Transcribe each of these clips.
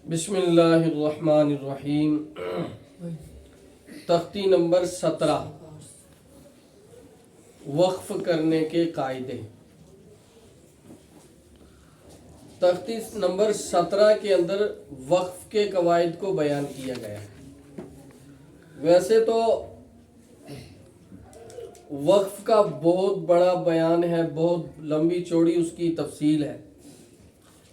बिस्मिल्लाहिर्रहमानिर्रहीम। तख्ती नंबर 17 वक्फ करने के कायदे। तख्ती नंबर 17 के अंदर वक्फ के कवायद को बयान किया गया है। वैसे तो वक्फ का बहुत बड़ा बयान है, बहुत लंबी चौड़ी उसकी तफसील है,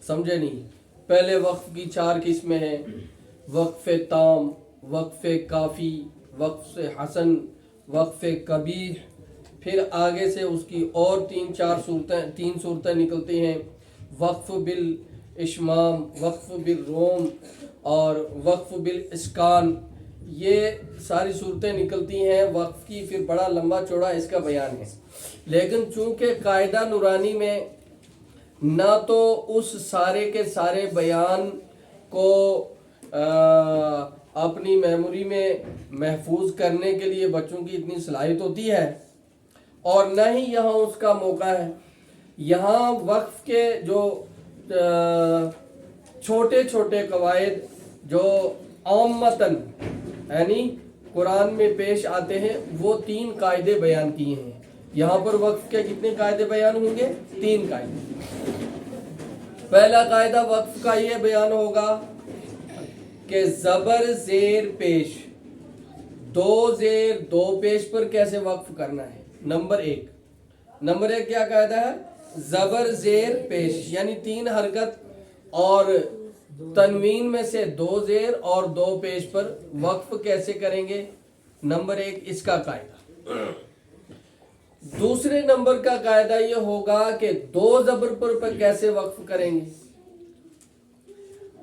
समझे नहीं। पहले वक्फ की 4 किस्में हैं: वक्फ ताम, वक्फ काफ़ी, वक्फ हसन, वक्फ कबीह। फिर आगे से उसकी और 3 सूरतें निकलती हैं: वक्फ बिल इश्माम, वक्फ बिल रोम और वक्फ बिल इसकान। ये सारी सूरतें निकलती हैं वक्फ की। फिर बड़ा लंबा चौड़ा इसका बयान है। लेकिन चूँकि कायदा नूरानी में ना तो उस सारे के सारे बयान को अपनी मेमोरी में महफूज करने के लिए बच्चों की इतनी सलाहियत होती है, और न ही यहाँ उसका मौका है। यहाँ वक्फ के जो छोटे छोटे कवायद जो आमतन यानी कुरान में पेश आते हैं, वो 3 कायदे बयान किए हैं। यहाँ पर वक्फ के कितने कायदे बयान होंगे? 3 कायदे। पहला कायदा वक्फ का ये बयान होगा कि ज़बर ज़ेर पेश, 2 ज़ेर 2 पेश पर कैसे वक्फ करना है। नंबर एक क्या कायदा है? ज़बर ज़ेर पेश यानी 3 हरकत और तनवीन में से 2 ज़ेर और 2 पेश पर वक्फ कैसे करेंगे। नंबर 1 इसका कायदा। दूसरे नंबर का कायदा ये होगा कि 2 ज़बर पर कैसे वक्फ करेंगे।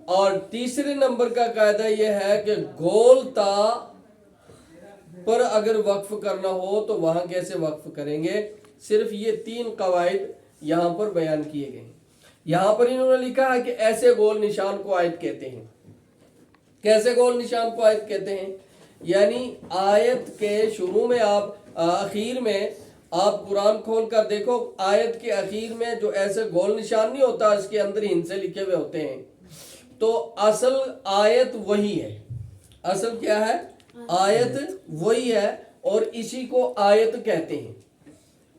और तीसरे नंबर का कायदा ये है कि गोल ता पर अगर वक्फ करना हो तो वहां कैसे वक्फ करेंगे। सिर्फ ये 3 कवायद यहां पर बयान किए गए। यहां पर इन्होंने लिखा है कि ऐसे गोल निशान को आयत कहते हैं। कैसे गोल निशान को आयत कहते हैं? यानी आयत के शुरू में आप आखिर में आप कुरान खोल कर देखो, आयत के आखिर में जो ऐसे गोल निशान नहीं होता, इसके अंदर हिंसे लिखे हुए होते हैं। तो असल आयत वही है। असल क्या है? आयत वही है और इसी को आयत कहते हैं।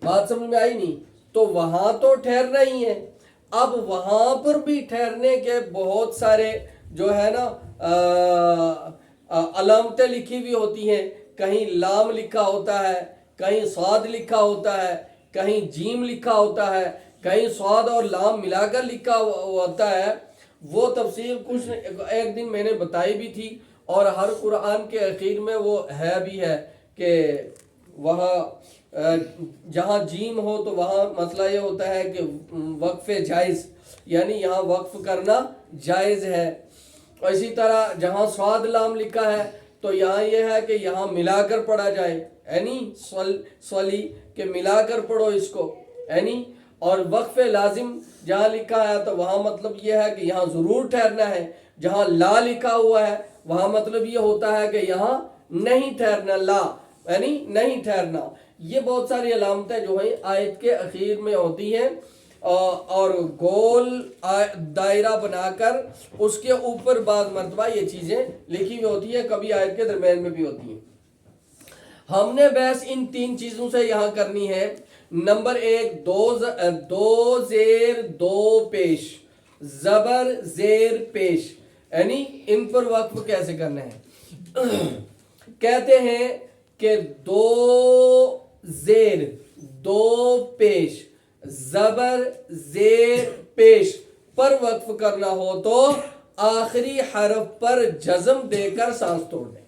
बात समझ में आई नहीं? तो वहां तो ठहरना ही है। अब वहां पर भी ठहरने के बहुत सारे जो है ना अलामतें लिखी हुई होती हैं। कहीं लाम लिखा होता है, कहीं स्वाद लिखा होता है, कहीं जीम लिखा होता है, कहीं स्वाद और लाम मिलाकर लिखा होता है। वो तफसील कुछ एक दिन मैंने बताई भी थी, और हर कुरान के आखिर में वो है भी है कि वहाँ जहाँ जीम हो तो वहाँ मसला ये होता है कि वक्फ जायज़, यानी यहाँ वक्फ करना जायज़ है। और इसी तरह जहाँ स्वाद लाम लिखा है तो यहाँ ये है कि यहाँ मिलाकर पढ़ा जाए, यानी स्वली के मिलाकर पढ़ो इसको, यानी। और वक्फ लाजिम जहाँ लिखा है तो वहाँ मतलब ये है कि यहाँ ज़रूर ठहरना है। जहाँ ला लिखा हुआ है वहाँ मतलब ये होता है कि यहाँ नहीं ठहरना, ला यानी नहीं ठहरना। ये बहुत सारी अलामतें जो हैं आयत के आखिर में होती हैं, और गोल दायरा बनाकर उसके ऊपर बाद मरतबा ये चीज़ें लिखी हुई होती हैं, कभी आयत के दरम्यान में भी होती हैं। हमने बहस इन 3 चीज़ों से यहाँ करनी है। नंबर 1 2 ज़ेर 2 पेश, ज़बर ज़ेर पेश, यानी इन पर वक्फ कैसे करना है। कहते हैं कि 2 ज़ेर 2 पेश, ज़बर ज़ेर पेश पर वक्फ करना हो तो आखिरी हरफ पर जज़म देकर सांस तोड़ दें।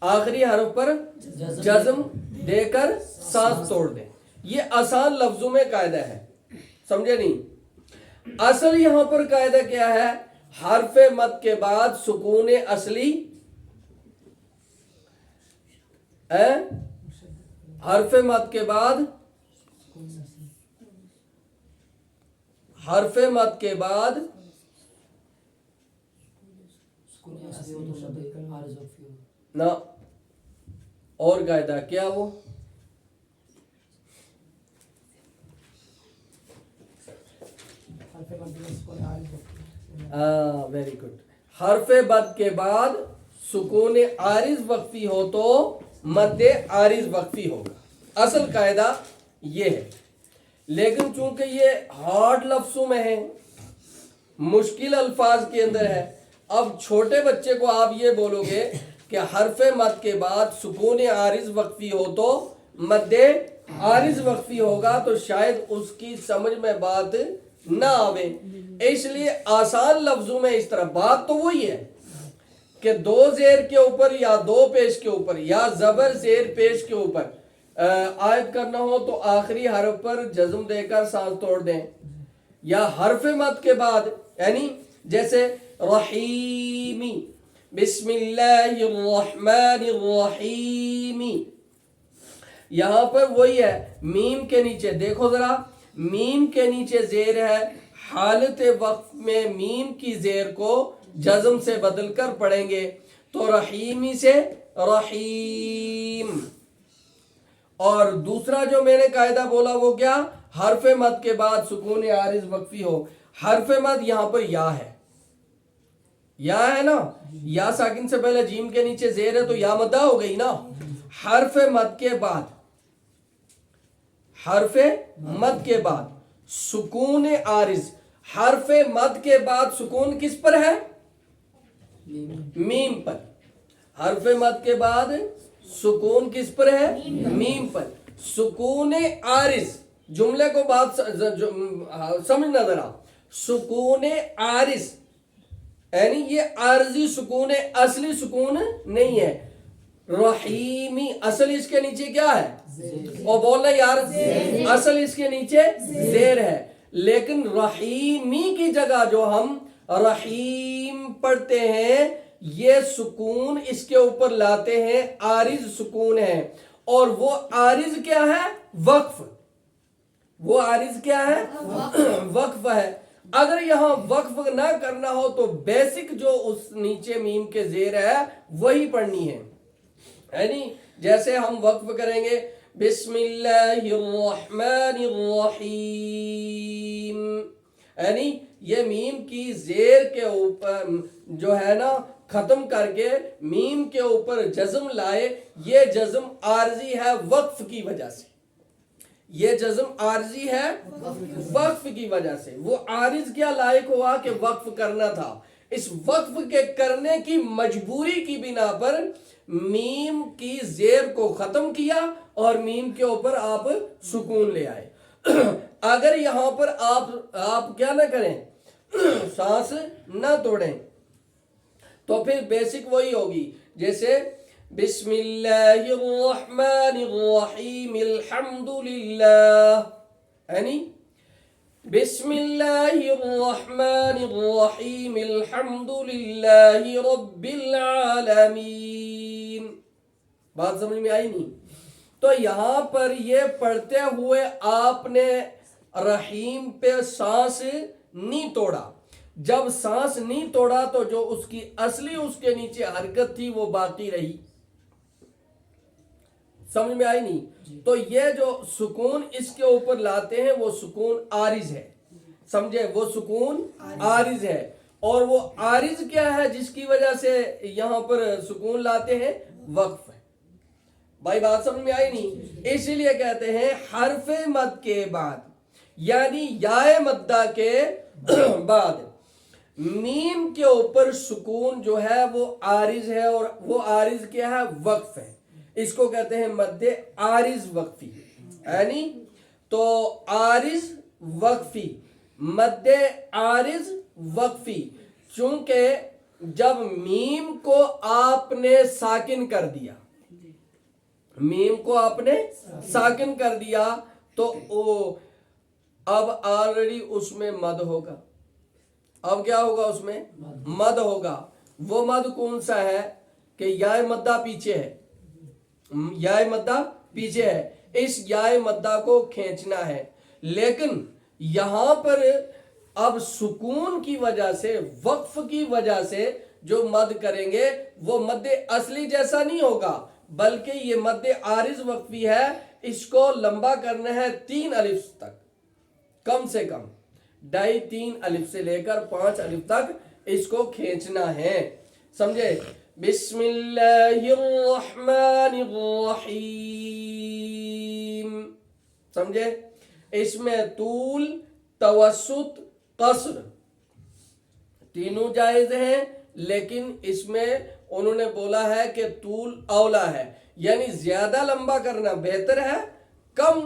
आखिरी हरफ पर जज़म देकर सांस तोड़ दें। ये आसान लफ्जों में कायदा है, समझे नहीं। असल यहां पर कायदा क्या है? हरफ मद के बाद सुकून असली है। हरफ मद के बाद ना और कायदा क्या वो ویری گڈ. حرف مد کے بعد سکون عارض وقفی ہو تو مد عارض وقفی ہوگا. اصل قاعدہ یہ ہے. لیکن چونکہ یہ ہارڈ لفظوں میں ہے, مشکل الفاظ کے اندر ہے, اب چھوٹے بچے کو آپ یہ بولو گے کہ حرف مد کے بعد سکون عارض وقفی ہو تو مد عارض وقفی ہوگا, تو شاید اس کی سمجھ میں بات نہ آوے. اس لیے آسان لفظوں میں اس طرح بات تو وہی ہے کہ دو زیر کے اوپر یا دو پیش کے اوپر یا زبر زیر پیش کے اوپر آیت کرنا ہو تو آخری حرف پر جزم دے کر سانس توڑ دیں, یا حرف مد کے بعد یعنی جیسے رحیمی, بسم اللہ الرحمن الرحیم, یہاں پر وہی ہے میم کے نیچے دیکھو ذرا, میم کے نیچے زیر ہے, حالت وقف میں میم کی زیر کو جزم سے بدل کر پڑھیں گے تو رحیمی سے رحیم. اور دوسرا جو میں نے قاعدہ بولا وہ کیا, حرف مد کے بعد سکون عارض وقفی ہو. حرف مد یہاں پر یا ہے, یا ہے نا, یا ساکن سے پہلے جیم کے نیچے زیر ہے تو یا مدہ ہو گئی نا. حرف مد کے بعد, حرف مد کے بعد سکون عارض, حرف مد کے بعد سکون کس پر ہے, میم پر. حرف مد کے بعد سکون کس پر ہے, میم پر. سکون عارض, جملے کو بات سمجھنا ذرا, سکون عارض یعنی یہ عارضی سکون ہے, اصلی سکون نہیں ہے. رحیمی اصل اس کے نیچے کیا ہے, اور بولنا یار, اصل اس کے نیچے زیر ہے, لیکن رحیمی کی جگہ جو ہم رحیم پڑھتے ہیں یہ سکون اس کے اوپر لاتے ہیں, عارض سکون ہے. اور وہ عارض کیا ہے, وقف. وہ عارض کیا ہے, وقف ہے. اگر یہاں وقف نہ کرنا ہو تو بیسک جو اس نیچے میم کے زیر ہے وہی پڑھنی ہے. یعنی جیسے ہم وقف کریں گے بسم اللہ الرحمن الرحیم, یعنی یہ میم کی زیر کے اوپر جو ہے نا ختم کر کے میم کے اوپر جزم لائے, یہ جزم عارضی ہے وقف کی وجہ سے. یہ جزم عارضی ہے وقف کی وجہ سے. وہ عارض کیا لائق ہوا کہ وقف کرنا تھا, اس وقف کے کرنے کی مجبوری کی بنا پر میم کی زیر کو ختم کیا اور میم کے اوپر آپ سکون لے آئے. اگر یہاں پر آپ کیا نہ کریں, سانس نہ توڑیں, تو پھر بیسک وہی ہوگی جیسے بسم اللہ الرحمن الرحیم الحمدللہ, یعنی بسم اللہ الرحمن الرحیم الحمدللہ رب العالمین. بات سمجھ میں آئی نہیں؟ تو یہاں پر یہ پڑھتے ہوئے آپ نے رحیم پہ سانس نہیں توڑا. جب سانس نہیں توڑا تو جو اس کی اصلی اس کے نیچے حرکت تھی وہ باقی رہی. سمجھ میں آئی نہیں؟ تو یہ جو سکون اس کے اوپر لاتے ہیں وہ سکون عارض ہے, سمجھے, وہ سکون عارض ہے. اور وہ عارض کیا ہے جس کی وجہ سے یہاں پر سکون لاتے ہیں, وقف ہے. بھائی بات سمجھ میں آئی نہیں؟ اسی لیے کہتے ہیں حرف مد کے بعد یعنی یائے مدہ کے بعد میم کے اوپر سکون جو ہے وہ عارض ہے, اور وہ عارض کیا ہے, وقف ہے. اس کو کہتے ہیں مد عارض وقفی. یعنی تو عارض وقفی, مد عارض وقفی. چونکہ جب میم کو آپ نے ساکن کر دیا, میم کو آپ نے ساکن کر دیا تو اب آلریڈی اس میں مد ہوگا. اب کیا ہوگا, اس میں مد ہوگا. وہ مد کون سا ہے کہ یائے مدہ پیچھے ہے, یائے مدہ پیچھے ہے, اس یائے مدہ کو کھینچنا ہے. لیکن یہاں پر اب سکون کی وجہ سے, وقف کی وجہ سے جو مد کریں گے وہ مد اصلی جیسا نہیں ہوگا, بلکہ یہ مد عارض وقفی ہے. اس کو لمبا کرنا ہے 3 الف تک کم سے کم. 2.5-3 अलिफ से लेकर 5 अलिफ तक इसको खींचना है, समझे। बिस्मिल्लाहिर्रहमानिर्रहीम, समझे। इसमें तूल, तवस्सुत, कसर तीनों जायज हैं, लेकिन इसमें उन्होंने बोला है कि तूल औला है, यानी ज्यादा लंबा करना बेहतर है, कम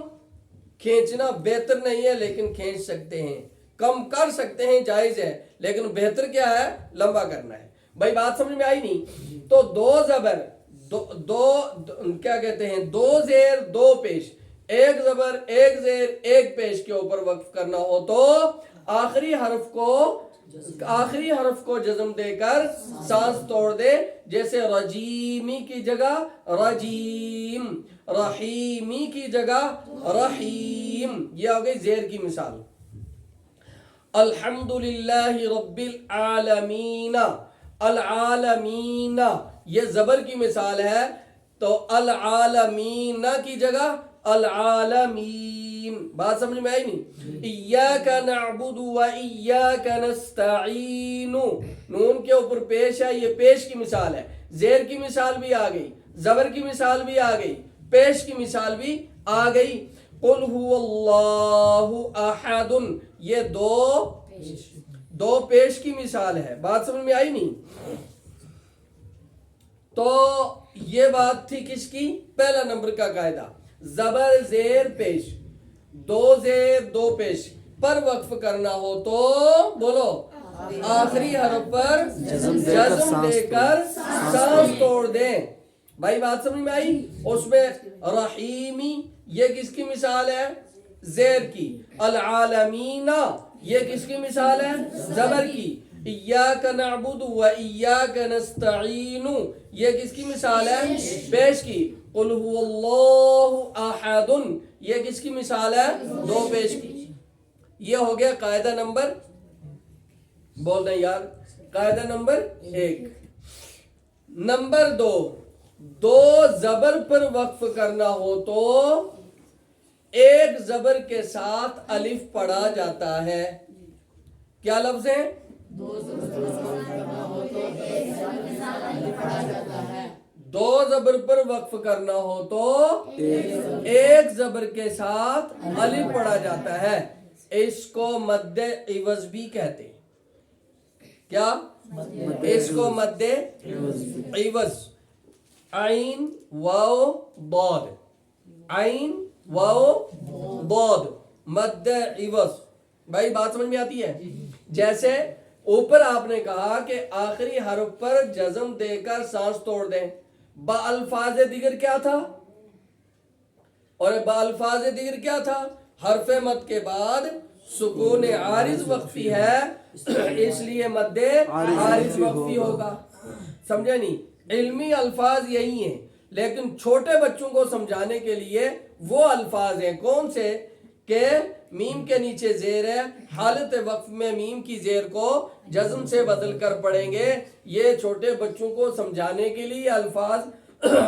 खींचना बेहतर नहीं है, लेकिन खींच सकते हैं, कम कर सकते हैं, जायज है, लेकिन बेहतर क्या है, लंबा करना है। भाई बात समझ में आई नहीं? तो दो जबर दो क्या कहते हैं, 2 जेर 2 पेश, 1 जबर 1 जेर 1 पेश के ऊपर वक्फ करना हो तो आखिरी हर्फ को जज्म देकर सांस तोड़ दे, जैसे रजीमी की जगह रजीम, रहीमी की जगह रहीम। ये हो गई जेर की मिसाल। अल्हम्दुलिल्लाहि रब्बिल आलमीना, अल आलमीना ये जबर की मिसाल है, तो अल आलमीना की जगह अल आलमीन। बात समझ में आई नहीं? इय्याका नअबुदु व इय्याका नस्तईनु, नून के ऊपर पेश है, ये पेश की मिसाल है। जेर की मिसाल भी आ गई, जबर की मिसाल भी आ गई, पेश की मिसाल भी आ गई। कुल हुवल्लाहु अहदुन, ये दो पेश की मिसाल है। बात समझ में आई नहीं? तो ये बात थी किसकी? पहला नंबर का कायदा, जबर जेर पेश, 2 जेर 2 पेश पर वक्फ करना हो तो बोलो आखिरी हरफ पर जज्म देकर सांस तोड़ दें। भाई बात समझ में आई? उसमें रहीमी ये किसकी मिसाल है? जेर की। अल आलमीना ये किसकी मिसाल है? जबर की। इय्याका नअबुदु व इय्याका नस्तईनु ये किसकी मिसाल है? पेश की। कुल हुवल्लाहु अहदुन ये किसकी मिसाल है? 2 पेश की। ये हो गया कायदा नंबर, बोल रहे यार, कायदा नंबर 1। नंबर 2 जबर पर वक्फ करना हो तो 1 जबर के साथ अलिफ पढ़ा जाता है। क्या लफ्ज है? 2 जबर पर वक्फ करना हो तो 1 जबर के साथ अलिफ पढ़ा जाता है। इसको मद्दे इवज भी कहते हैं। क्या? इसको मद्दे इवज, आइन वाओ बौद, आइन वाओ बौद, मद्दे इवज। भाई बात समझ में आती है? जैसे ऊपर आपने कहा कि आखिरी हर्फ पर जज्म देकर सांस तोड़ दें, बाअल्फाज दिगर क्या था? और बाअल्फाज दिगर क्या था? हरफे मद के बाद सुकून आरिज वक्फी है, इसलिए मद्दे आरिज वक्फी होगा। समझे नहीं? इल्मी अल्फाज यही हैं, लेकिन छोटे बच्चों को समझाने के लिए वो अल्फाज हैं कौन से कि मीम के नीचे जेर है, हालत वक्फ में मीम की जेर को जज्म से बदल कर पढ़ेंगे। ये छोटे बच्चों को समझाने के लिए अल्फाज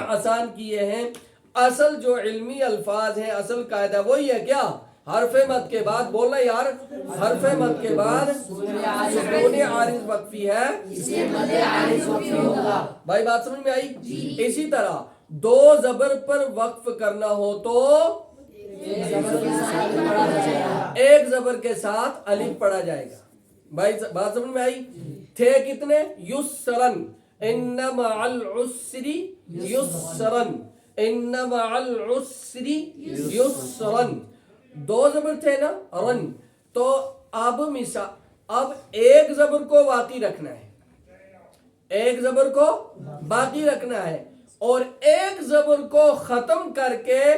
आसान किए हैं। असल जो इल्मी अल्फाज हैं, असल कायदा वही है। क्या? हरफे मद के बाद, बोलना यार, हरफे मद के बाद सुकून आरिज वक्फी है, भाई बात समझ में आई? इसी तरह 2 जबर पर वक्फ करना हो तो 1 जबर के साथ अलिफ पढ़ा जाएगा। भाई बात समझ में आई? थे कितने? युस्रन, इन्ना मअल उस्री युस्रन, इन्ना मअल उस्री युस्रन। 2 जबर थे ना, रन। तो अब अब 1 जबर को बाकी रखना है, 1 जबर को बाकी रखना है, और 1 जबर को खत्म करके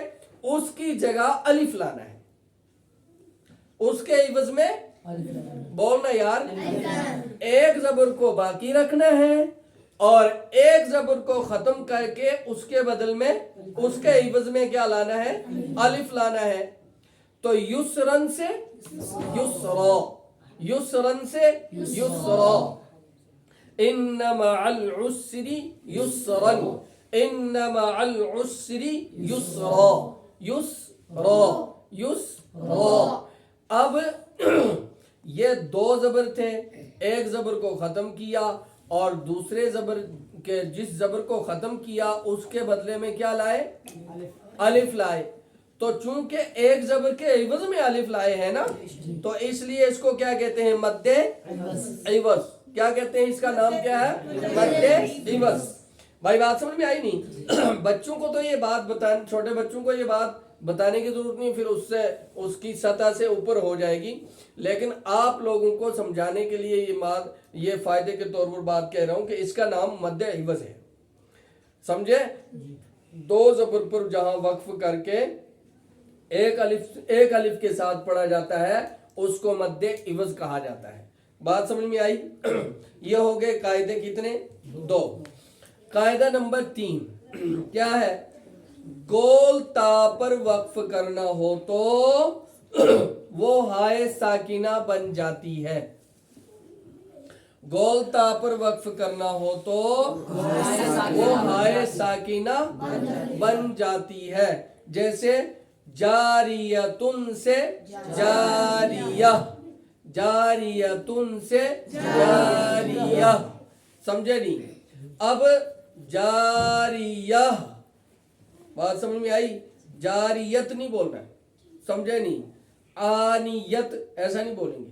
उसकी जगह अलिफ लाना है। उसके इवज में बोलना यार, 1 जबर को बाकी रखना है और 1 जबर को खत्म करके उसके बदल में, उसके इवज में क्या लाना है? अलिफ लाना है। तो युसरन से युसरा, युसरन से युसरा, इन्ना मअल उस्री युसरन, इन्ना मअल उस्री युसरा, युसरा, युसरा। अब یہ دو زبر تھے، ایک زبر کو ختم کیا اور دوسرے زبر کے جس زبر کو ختم کیا اس کے بدلے میں کیا لائے؟ الف لائے۔ تو چونکہ ایک زبر کے عوض میں الف لائے ہیں نا، تو اس لیے اس کو کیا کہتے ہیں؟ مد عوض۔ کیا کہتے ہیں؟ اس کا نام کیا ہے؟ مد عوض۔ بھائی بات سمجھ میں آئی نہیں؟ بچوں کو تو یہ بات چھوٹے بچوں کو یہ بات بتانے کی ضرورت نہیں، پھر اس کی سطح سے اوپر ہو جائے گی، لیکن آپ لوگوں کو سمجھانے کے لیے یہ فائدے کے طور پر بات کہہ رہا ہوں کہ اس کا نام مد عوض ہے، سمجھے؟ دو زبر پر جہاں وقف کر کے ایک الف کے ساتھ پڑھا جاتا ہے اس کو مد عوض کہا جاتا ہے۔ بات سمجھ میں آئی؟ یہ ہو گئے قاعدے کتنے؟ دو۔ قاعدہ نمبر 3 کیا ہے؟ گول تا پر وقف کرنا ہو تو وہ ہائے ساکنہ بن جاتی ہے۔ گول تا پر وقف کرنا ہو تو وہ ہائے ساکنہ بن جاتی ہے، جیسے جاریتن سے جاریہ، جاریتن سے جاریہ، سمجھے نہیں؟ اب جاریہ، بات سمجھ میں آئی؟ جاریت نہیں بولنا ہے، سمجھے نہیں؟ آنیت ایسا نہیں بولیں گے،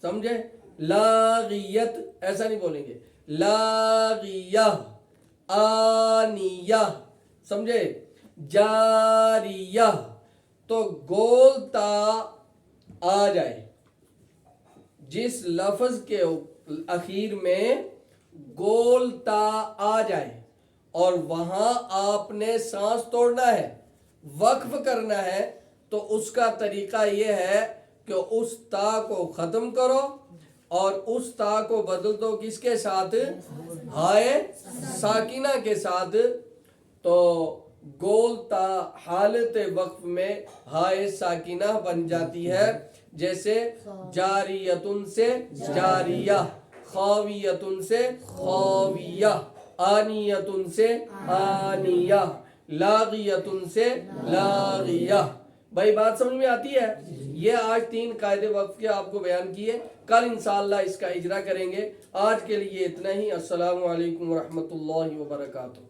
سمجھے؟ لاغیت ایسا نہیں بولیں گے، لاغیہ، آنیہ، سمجھے؟ جاریہ۔ تو گول تا آ جائے، جس لفظ کے اخیر میں گول تا آ جائے اور وہاں آپ نے سانس توڑنا ہے، وقف کرنا ہے، تو اس کا طریقہ یہ ہے کہ اس تا کو ختم کرو اور اس تا کو بدل دو کس کے ساتھ؟ ہائے ساکنہ کے ساتھ۔ تو گول تا حالت وقف میں ہائے ساکنہ بن جاتی ہے، جیسے جاریتن سے جاریہ، خاویتن سے خاویہ، آنیتن سے آنیہ، لاغیتن سے لاغیہ۔ بھائی بات سمجھ میں آتی ہے؟ یہ آج 3 قاعدے وقف کے آپ کو بیان کیے، کل انشاءاللہ اس کا اجرا کریں گے۔ آج کے لیے اتنا ہی۔ السلام علیکم ورحمۃ اللہ وبرکاتہ۔